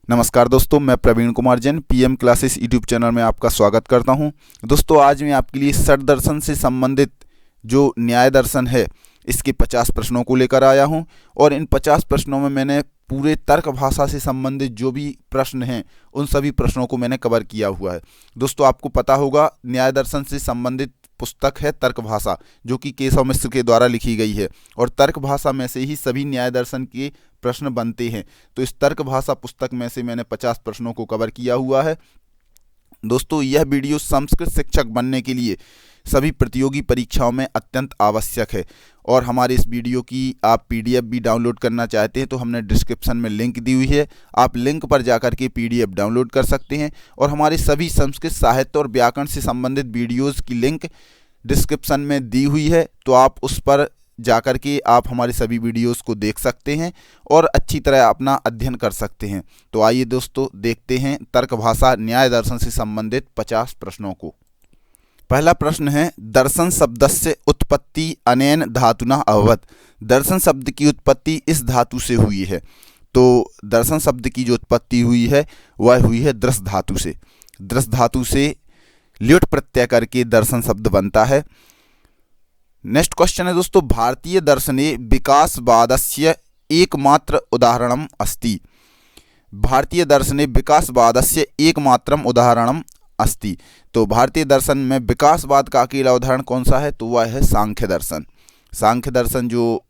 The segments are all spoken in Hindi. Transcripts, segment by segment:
नमस्कार दोस्तों, मैं Praveen Kumar Jain PM classes YouTube channel में आपका स्वागत करता हूं। दोस्तों, आज मैं आपके लिए षट दर्शन से संबंधित जो न्याय दर्शन है इसके 50 प्रश्नों को लेकर आया हूं और इन 50 प्रश्नों में मैंने पूरे तर्क भाषा से संबंधित जो भी प्रश्न हैं उन सभी प्रश्नों को मैंने कवर किया हुआ है। दोस्तों, आपको पता होगा न्याय दर्शन से संबंधित पुस्तक है तर्क भाषा, जो कि केशव मिश्र के द्वारा लिखी गई है और तर्क भाषा में से ही सभी न्याय दर्शन के प्रश्न बनते हैं। तो इस तर्क भाषा पुस्तक में से मैंने 50 प्रश्नों को कवर किया हुआ है। दोस्तों, यह वीडियो संस्कृत शिक्षक बनने के लिए सभी प्रतियोगी परीक्षाओं में अत्यंत आवश्यक है और हमारे इस वीडियो की आप पीडीएफ भी डाउनलोड करना चाहते हैं तो हमने डिस्क्रिप्शन में लिंक दी हुई है। आप लिंक पर जाकर के पीडीएफ डाउनलोड कर सकते हैं और हमारे सभी संस्कृत साहित्य और व्याकरण से संबंधित वीडियोज़ की लिंक डिस्क्रिप्शन में दी हुई है, तो आप उस पर जाकर के आप हमारे सभी वीडियोस को देख सकते हैं और अच्छी तरह अपना अध्ययन कर सकते हैं। तो आइए दोस्तों, देखते हैं तर्क भाषा न्याय दर्शन से संबंधित 50 प्रश्नों को। पहला प्रश्न है, दर्शन शब्दस्य उत्पत्ति अनेन धातुना अभवत्। दर्शन शब्द की उत्पत्ति इस धातु से हुई है। तो दर्शन शब्द की जो उत्पत्ति हुई है वह हुई है दृश्य धातु से। दृश्य धातु से ल्युट् प्रत्यय करके दर्शन शब्द बनता है। नेक्स्ट क्वेश्चन है दोस्तों, भारतीय दर्शने विकासवादस्य एकमात्र उदाहरणम अस्ति। भारतीय दर्शने विकासवादस्य एकमात्रम उदाहरणम अस्ति। तो भारतीय दर्शन में विकासवाद का अकेला उदाहरण कौन सा है? तो वह है सांख्य दर्शन। सांख्य दर्शन जो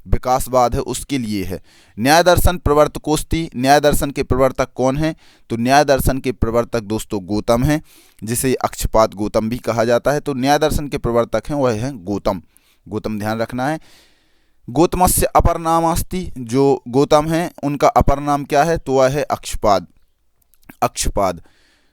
विकासवाद है उसके लिए है। न्याय दर्शन प्रवर्तकोस्ति। न्याय दर्शन के प्रवर्तक कौन हैं? तो न्याय दर्शन के प्रवर्तक दोस्तों गौतम हैं, जिसे अक्षपाद गौतम भी कहा जाता है। तो न्याय दर्शन के प्रवर्तक हैं वह हैं गौतम। गौतम ध्यान रखना है। गौतमस्य अपर नाम अस्ति। जो गौतम हैं उनका अपर नाम क्या है? तो वह है अक्षपाद। अक्षपाद।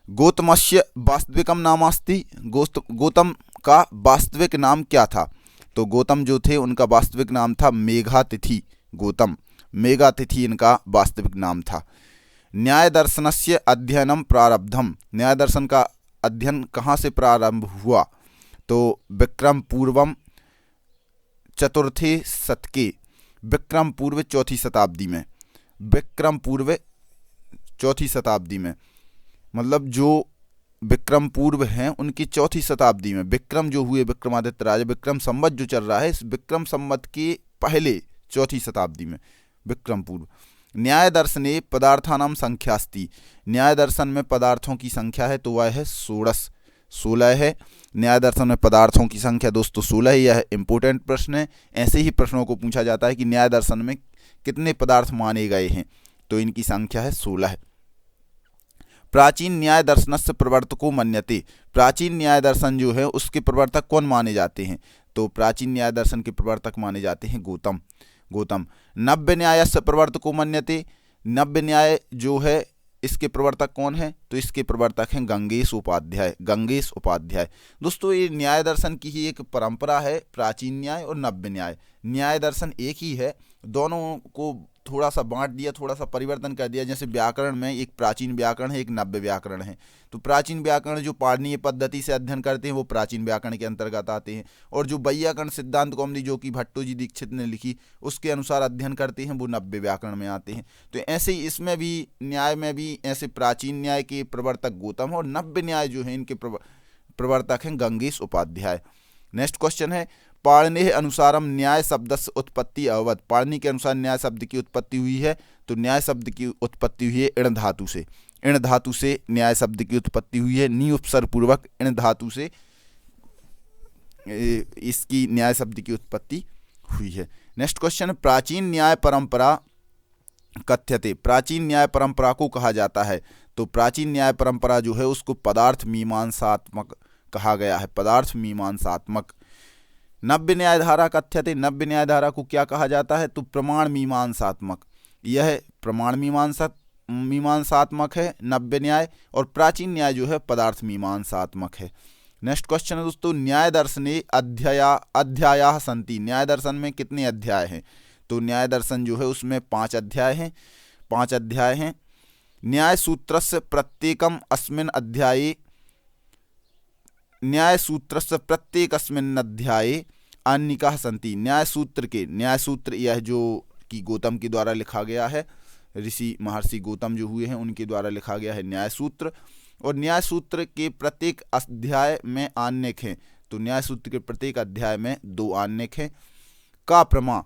गौतमस्य वास्तविकम नाम अस्ति। गौतम का वास्तविक नाम क्या था? तो गौतम जो थे उनका वास्तविक नाम था मेघातिथि। गौतम मेघातिथि इनका वास्तविक नाम था। न्याय दर्शनस्य अध्ययनम प्रारब्धम। न्याय दर्शन का अध्ययन कहाँ से प्रारंभ हुआ? तो विक्रम पूर्वम चतुर्थे शतके। विक्रम पूर्व चौथी शताब्दी में। विक्रम पूर्व चौथी शताब्दी में, मतलब जो विक्रम पूर्व हैं उनकी चौथी शताब्दी में। विक्रम जो हुए विक्रमादित्य राजा, विक्रम संवत जो चल रहा है इस विक्रम संवत के पहले चौथी शताब्दी में विक्रम पूर्व। न्याय दर्शने पदार्थानाम संख्यास्ति। न्याय दर्शन में पदार्थों की संख्या है तो वह है 16 है। न्याय दर्शन में पदार्थों की संख्या दोस्तों 16 है। यह इंपोर्टेंट प्रश्न है। ऐसे ही प्रश्नों को पूछा जाता है कि न्याय दर्शन में कितने पदार्थ माने गए हैं, तो इनकी संख्या है 16। प्राचीन न्याय दर्शनस्य प्रवर्तको मन्यते। प्राचीन न्याय दर्शन जो है उसके प्रवर्तक कौन माने जाते हैं? तो प्राचीन न्याय दर्शन के प्रवर्तक माने जाते हैं गौतम। नव्य न्यायस्य प्रवर्तको मन्यते। नव्य न्याय जो है इसके प्रवर्तक कौन है? तो इसके प्रवर्तक हैं गंगेश उपाध्याय। दोस्तों, ये न्याय दर्शन की ही एक परंपरा है, प्राचीन न्याय और नव्य न्याय। न्याय दर्शन एक ही है, दोनों को थोड़ा सा बांट दिया, थोड़ा सा परिवर्तन कर दिया। जैसे व्याकरण में एक प्राचीन व्याकरण है, एक नव्य व्याकरण है। तो प्राचीन व्याकरण जो पाणिनीय पद्धति से अध्ययन करते हैं वो प्राचीन व्याकरण के अंतर्गत आते हैं, और जो वैयाकरण सिद्धांत कौमुदी जो कि भट्टोजी दीक्षित ने लिखी उसके अनुसार अध्ययन करते हैं वो नव्य व्याकरण में आते हैं। तो ऐसे ही इसमें भी न्याय में भी ऐसे प्राचीन न्याय के प्रवर्तक गौतम और नव्य न्याय जो है इनके प्रवर्तक हैं गंगेश उपाध्याय। नेक्स्ट क्वेश्चन है, पाणिनेः अनुसारम न्याय शब्दस्य उत्पत्ति अभवत्। पाणिनि के अनुसार न्याय शब्द की उत्पत्ति हुई है। तो न्याय शब्द की उत्पत्ति हुई है इण धातु से। इण धातु से न्याय शब्द की उत्पत्ति हुई है। नी उपसर्ग पूर्वक इण धातु से इसकी न्याय शब्द की उत्पत्ति हुई है। नेक्स्ट क्वेश्चन, प्राचीन न्याय परंपरा कथ्यते। प्राचीन न्याय परंपरा को कहा जाता है। तो प्राचीन न्याय परंपरा जो है उसको पदार्थ मीमांसात्मक कहा गया है। पदार्थ मीमांसात्मक। नव्य न्यायधारा कथ्यते। नव्य न्यायधारा को क्या कहा जाता है? तो प्रमाण मीमांसात्मक। यह प्रमाण मीमांसात्मक है नव्य न्याय, और प्राचीन न्याय जो है पदार्थ मीमांसात्मक है। नेक्स्ट क्वेश्चन है दोस्तों, न्याय दर्शने अध्यायाः सन्ति। न्याय दर्शन में कितने अध्याय हैं? तो न्याय दर्शन जो है उसमें 5 अध्याय हैं। न्याय सूत्रस्य प्रत्येकम अस्मिन् अध्याये। न्याय सूत्रस्य प्रत्येकस्मिन् अध्याये अन्यिकाः सन्ति। न्याय सूत्र यह जो कि गौतम के द्वारा लिखा गया है, ऋषि महर्षि गौतम जो हुए हैं उनके द्वारा लिखा गया है न्याय सूत्र। और न्याय सूत्र के प्रत्येक अध्याय में आन्यक हैं, तो न्याय सूत्र के प्रत्येक अध्याय में 2 आन्यक हैं। का प्रमा,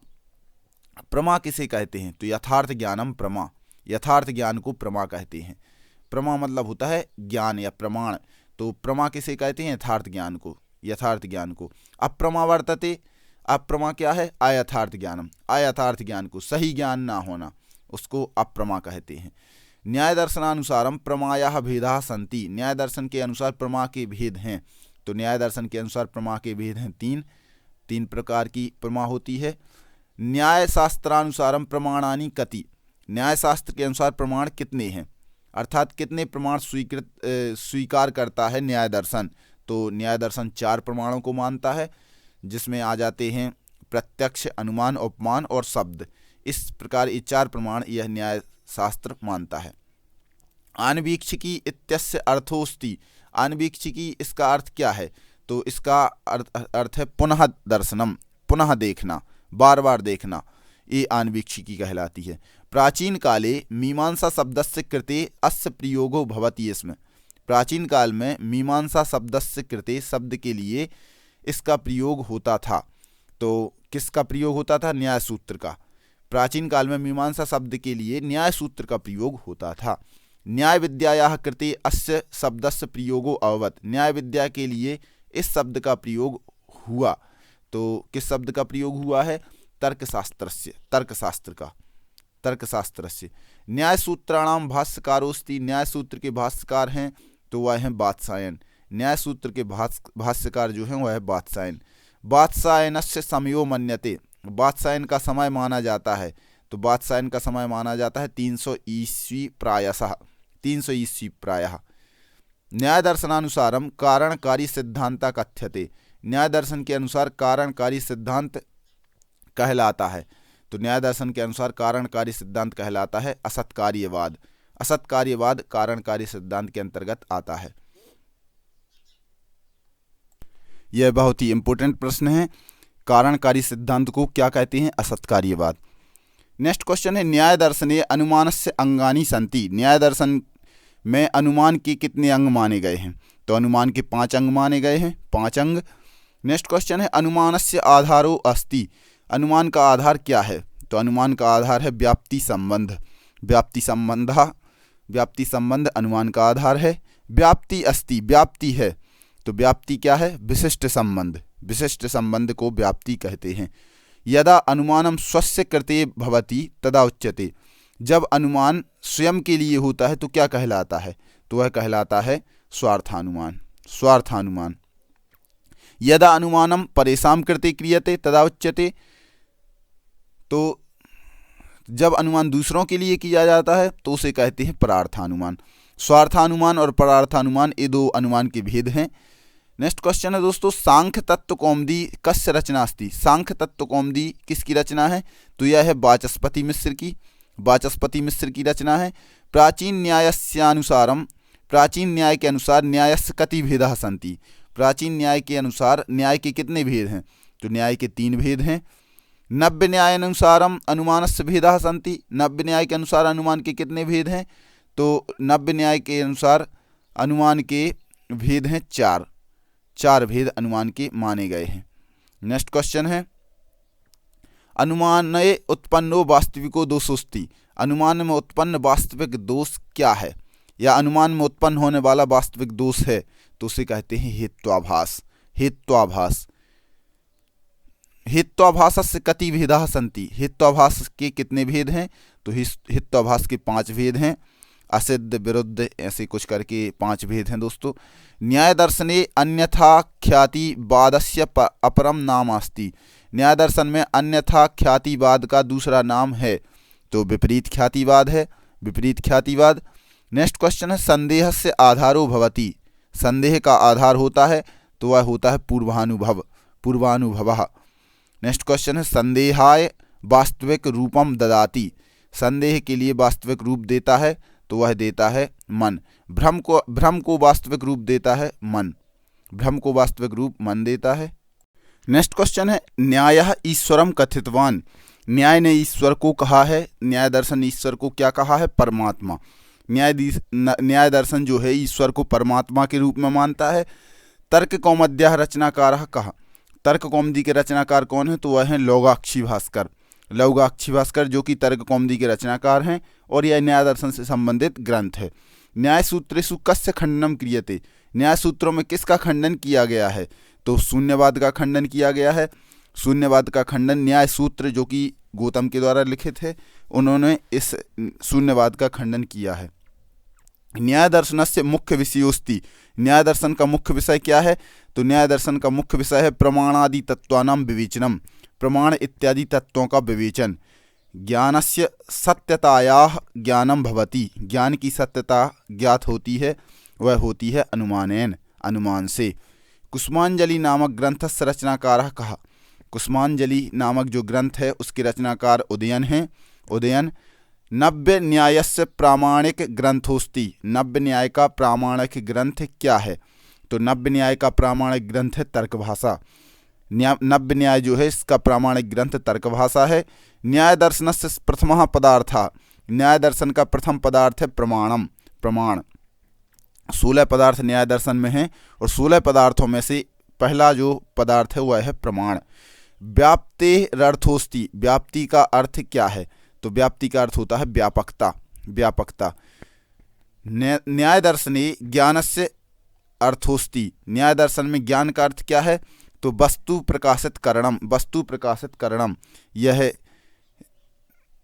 प्रमा किसे कहते हैं? तो यथार्थ ज्ञानम प्रमा, यथार्थ ज्ञान को प्रमा कहते हैं। प्रमा मतलब होता है ज्ञान या प्रमाण, तो प्रमा किसे कहते हैं? यथार्थ ज्ञान को, यथार्थ ज्ञान को। अप्रमा वर्तते, अप्रमा क्या है? अयथार्थ ज्ञानम, अयथार्थ ज्ञान को, सही ज्ञान ना होना, उसको अप्रमा कहते हैं। न्याय दर्शनानुसारम प्रमायाः भेदाः सन्ति, न्याय दर्शन के अनुसार प्रमा के भेद हैं। तो न्याय दर्शन के अनुसार प्रमा के भेद हैं 3 प्रकार की प्रमा होती है। न्याय शास्त्रानुसारम प्रमाणानि कति, न्याय शास्त्र के अनुसार प्रमाण कितने हैं, अर्थात कितने प्रमाण स्वीकार करता है न्याय दर्शन। तो न्याय दर्शन 4 प्रमाणों को मानता है, जिसमें आ जाते हैं प्रत्यक्ष, अनुमान, उपमान और शब्द। इस प्रकार ये 4 प्रमाण यह न्याय शास्त्र मानता है। आन्वीक्षिकी इत्यस्य अर्थोस्ति, आन्वीक्षिकी इसका अर्थ क्या है? तो इसका अर्थ है पुनः दर्शनम, पुनः देखना, बार बार देखना, ये आन्वीक्षिकी कहलाती है। प्राचीन काले मीमांसा शब्दस्य कृते अस्य प्रयोगो भवति, इसमें प्राचीन काल में मीमांसा शब्दस्य कृते शब्द के लिए इसका प्रयोग होता था। तो किसका प्रयोग होता था? न्याय सूत्र का। प्राचीन काल में मीमांसा शब्द के लिए न्याय सूत्र का प्रयोग होता था। न्याय विद्यायाः कृते अस्य शब्दस्य प्रयोगो अभवत्, न्याय विद्या के लिए इस शब्द का प्रयोग हुआ। तो किस शब्द का प्रयोग हुआ है? तर्कशास्त्रस्य, तर्कशास्त्र का, तर्कशास्त्रस्य। न्याय सूत्राणाम भाष्यकारोस्ति, न्याय सूत्र के भाष्यकार हैं तो वह हैं वात्सायन, न्याय सूत्र के भाष्यकार जो हैं वह है वात्सायन। वात्सायनस्य समयो मन्यते, वात्सायन का समय माना जाता है, तो वात्सायन का समय माना जाता है 300 ईस्वी प्रायशः, 300 ईस्वी प्रायः। न्याय दर्शनानुसारम कारणकारी सिद्धांता कथ्यते, न्याय दर्शन के अनुसार कारणकारी सिद्धांत कहलाता है। तो न्याय दर्शन के अनुसार कारणकारी सिद्धांत कहलाता है असत्कार्यवाद, असत्कार्यवाद कारणकारी सिद्धांत के अंतर्गत आता है। यह बहुत ही इंपॉर्टेंट प्रश्न है, कारणकारी सिद्धांत को क्या कहते हैं? असत्कार्यवाद। नेक्स्ट क्वेश्चन है न्याय दर्शने अनुमानस्य अंगानि सन्ति, न्याय दर्शन में अनुमान के कितने अंग माने गए हैं? तो अनुमान के 5 अंग माने गए हैं, 5 अंग। नेक्स्ट क्वेश्चन है अनुमानस्य आधारो अस्ति, अनुमान का आधार क्या है? तो अनुमान का आधार है व्याप्ति संबंध, व्याप्ति संबंध, व्याप्ति संबंध अनुमान का आधार है। व्याप्ति अस्ति, व्याप्ति है, तो व्याप्ति क्या है? विशिष्ट संबंध, विशिष्ट संबंध को व्याप्ति कहते हैं। यदा अनुमानम स्वस्य कृते भवति तदा उच्यते, जब अनुमान स्वयं के लिए होता है तो क्या कहलाता है? तो वह कहलाता है स्वार्थानुमान, स्वार्थानुमान। यदा अनुमानम परेषां कृते क्रियते तदा उच्यते, तो जब अनुमान दूसरों के लिए किया जाता है तो उसे कहते हैं परार्थानुमान। स्वार्थानुमान और परार्थानुमान ये 2 अनुमान के भेद हैं। नेक्स्ट क्वेश्चन है दोस्तों सांख्य तत्व कौमुदी कस्य रचना अस्ति, सांख्य तत्व कौमुदी किसकी रचना है? तो यह है वाचस्पति मिश्र की, वाचस्पति मिश्र की रचना है। प्राचीन न्यायस्यानुसारम, प्राचीन न्याय के अनुसार न्यायस्य कति भेदाः सन्ति, प्राचीन न्याय के अनुसार न्याय के कितने भेद हैं? तो न्याय के 3 भेद हैं। नव्य न्यायानुसारम अनुमानस्य भेदाः सन्ति, नव्य न्याय के अनुसार अनुमान के कितने भेद हैं? तो नव्य न्याय के अनुसार अनुमान के भेद हैं 4, 4 भेद अनुमान के माने गए हैं। नेक्स्ट क्वेश्चन है अनुमाने उत्पन्नो वास्तविको दोषोस्ति, अनुमान में उत्पन्न वास्तविक दोष क्या है, या अनुमान में उत्पन्न होने वाला वास्तविक दोष है? तो उसे कहते हैं हेत्वाभास, हेत्वाभास। हेत्वाभासस्य कति भेदाः सन्ति, हेत्वाभास के कितने भेद हैं? तो हेत्वाभास के 5 भेद हैं, असिद्ध, विरुद्ध, ऐसे कुछ करके 5 भेद हैं दोस्तों। न्याय दर्शने अन्यथा ख्यातिवादस्य अपरम नाम अस्ति, न्याय दर्शन में अन्यथा ख्यातिवाद का दूसरा नाम है, तो विपरीत ख्यातिवाद है, विपरीत ख्यातिवाद। नेक्स्ट क्वेश्चन है संदेहस्य आधारो भवति, संदेह का आधार होता है तो वह होता है पूर्वानुभव, पूर्वानुभवः। नेक्स्ट क्वेश्चन है संदेहाय वास्तविक रूपम ददाति, संदेह के लिए वास्तविक रूप देता है तो वह देता है मन। भ्रम को वास्तविक रूप देता है मन, भ्रम को वास्तविक रूप मन देता है। नेक्स्ट क्वेश्चन है न्यायः ईश्वरम कथितवान, न्याय ने ईश्वर को कहा है, न्याय दर्शन ईश्वर को क्या कहा है? परमात्मा। न्याय दर्शन जो है ईश्वर को परमात्मा के रूप में मानता है। तर्क कौमुद्याः रचनाकारः कः? तर्क कौमुदी के रचनाकार कौन है? तो वह हैं लौगाक्षी भास्कर। लौगाक्षी भास्कर जो कि तर्क कौमुदी के रचनाकार हैं और यह न्याय दर्शन से संबंधित ग्रंथ है। न्याय सूत्रेषु कस्य खंडनम क्रियते? न्याय सूत्रों में किसका खंडन किया गया है? तो शून्यवाद का खंडन किया गया है। शून्यवाद का खंडन न्याय सूत्र जो कि गौतम के द्वारा लिखित है, उन्होंने इस शून्यवाद का खंडन किया है। न्याय दर्शनस्य मुख्य विषयोस्ति। न्याय दर्शन का मुख्य विषय क्या है? तो न्याय दर्शन का मुख्य विषय है प्रमाणादि तत्वानां विवेचनम। प्रमाण इत्यादि तत्वों का विवेचन। ज्ञानस्य सत्यतायाः ज्ञानम भवति। ज्ञान की सत्यता ज्ञात होती है, वह होती है अनुमानेन, अनुमान से। कुसुमांजलि नामक ग्रंथस्य रचनाकारः कः? कुसुमांजलि नामक जो ग्रंथ है उसके रचनाकार उदयन हैं। उदयन। नव्य न्यायस्य प्रामाणिक ग्रंथोस्ति। नव्य न्याय का प्रामाणिक ग्रंथ क्या है? तो नव्य न्याय का प्रामाणिक ग्रंथ है तर्कभाषा। नव्य न्याय जो है इसका प्रामाणिक ग्रंथ तर्कभाषा है। न्याय दर्शनस्य प्रथमः पदार्थः। न्याय दर्शन का प्रथम पदार्थ है प्रमाणम, प्रमाण। 16 पदार्थ न्याय दर्शन में हैं और 16 पदार्थों में से पहला जो पदार्थ है वह है प्रमाण। व्याप्तेरर्थोस्ति। व्याप्ति का अर्थ क्या है? तो व्याप्ति का अर्थ होता है व्यापकता, व्यापकता। न्याय दर्शने ज्ञानस्य अर्थोस्ति। न्याय दर्शन में ज्ञान का अर्थ क्या है? तो वस्तु प्रकाशित करणम, वस्तु प्रकाशित करणम। यह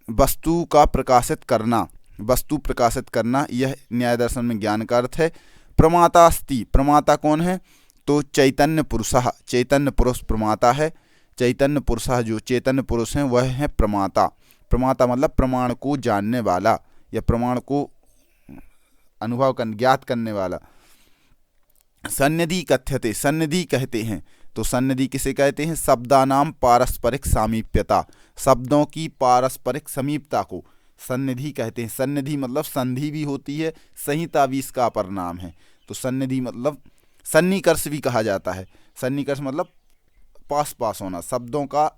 वस्तु का प्रकाशित करना, वस्तु प्रकाशित करना, यह न्याय दर्शन में ज्ञान का अर्थ है। प्रमाता अस्ति। प्रमाता कौन है? तो चैतन्य पुरुषः। चैतन्य पुरुष प्रमाता है। चैतन्य पुरुषः जो चैतन्य पुरुष हैं वह है प्रमाता। प्रमाता मतलब प्रमाण को जानने वाला या प्रमाण को अनुभव ज्ञात करने वाला। सन्निधि कथ्यते। सन्निधि कहते हैं। तो सन्निधि किसे कहते हैं? शब्दानाम पारस्परिक सामीप्यता। शब्दों की पारस्परिक समीपता को सन्निधि कहते हैं। सन्निधि मतलब संधि भी होती है, संहिता भी इसका अपर नाम है। तो सन्निधि मतलब सन्निकर्ष भी कहा जाता है। सन्निकर्ष मतलब पास पास होना, शब्दों का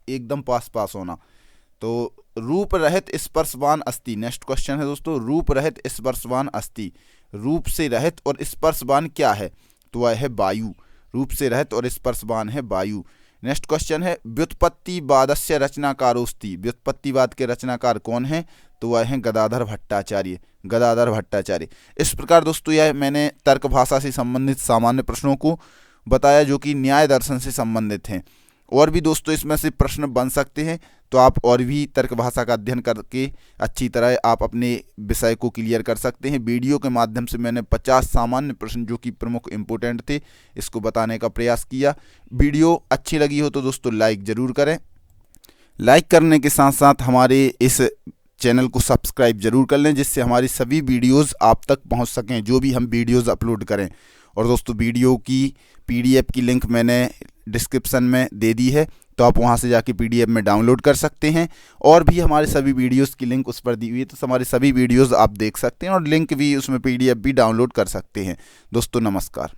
एकदम पास पास होना। तो रूप रहित स्पर्शवान अस्ति। नेक्स्ट क्वेश्चन है दोस्तों, रूप रहित स्पर्शवान अस्ति। रूप से रहित और स्पर्शवान क्या है? तो वह है वायु। रूप से रहित और स्पर्शवान है वायु। नेक्स्ट क्वेश्चन है व्युत्पत्तिवादस्य रचनाकारोस्ति। व्युत्पत्तिवाद के रचनाकार कौन है? तो वह हैं गदाधर भट्टाचार्य। गदाधर भट्टाचार्य। इस प्रकार दोस्तों यह मैंने तर्क भाषा से संबंधित सामान्य प्रश्नों को बताया जो कि न्याय दर्शन से संबंधित हैं। और भी दोस्तों इसमें से प्रश्न बन सकते हैं, तो आप और भी तर्क भाषा का अध्ययन करके अच्छी तरह आप अपने विषय को क्लियर कर सकते हैं। वीडियो के माध्यम से मैंने 50 सामान्य प्रश्न जो कि प्रमुख इम्पोर्टेंट थे इसको बताने का प्रयास किया। वीडियो अच्छी लगी हो तो दोस्तों लाइक ज़रूर करें। लाइक करने के साथ साथ हमारे इस चैनल को सब्सक्राइब जरूर कर लें, जिससे हमारी सभी वीडियोज़ आप तक पहुँच सकें जो भी हम वीडियोज़ अपलोड करें। और दोस्तों वीडियो की PDF की लिंक मैंने डिस्क्रिप्शन में दे दी है, तो आप वहां से जाके PDF में डाउनलोड कर सकते हैं। और भी हमारे सभी वीडियोस की लिंक उस पर दी हुई है, तो हमारे सभी वीडियोस आप देख सकते हैं और लिंक भी उसमें PDF भी डाउनलोड कर सकते हैं। दोस्तों नमस्कार।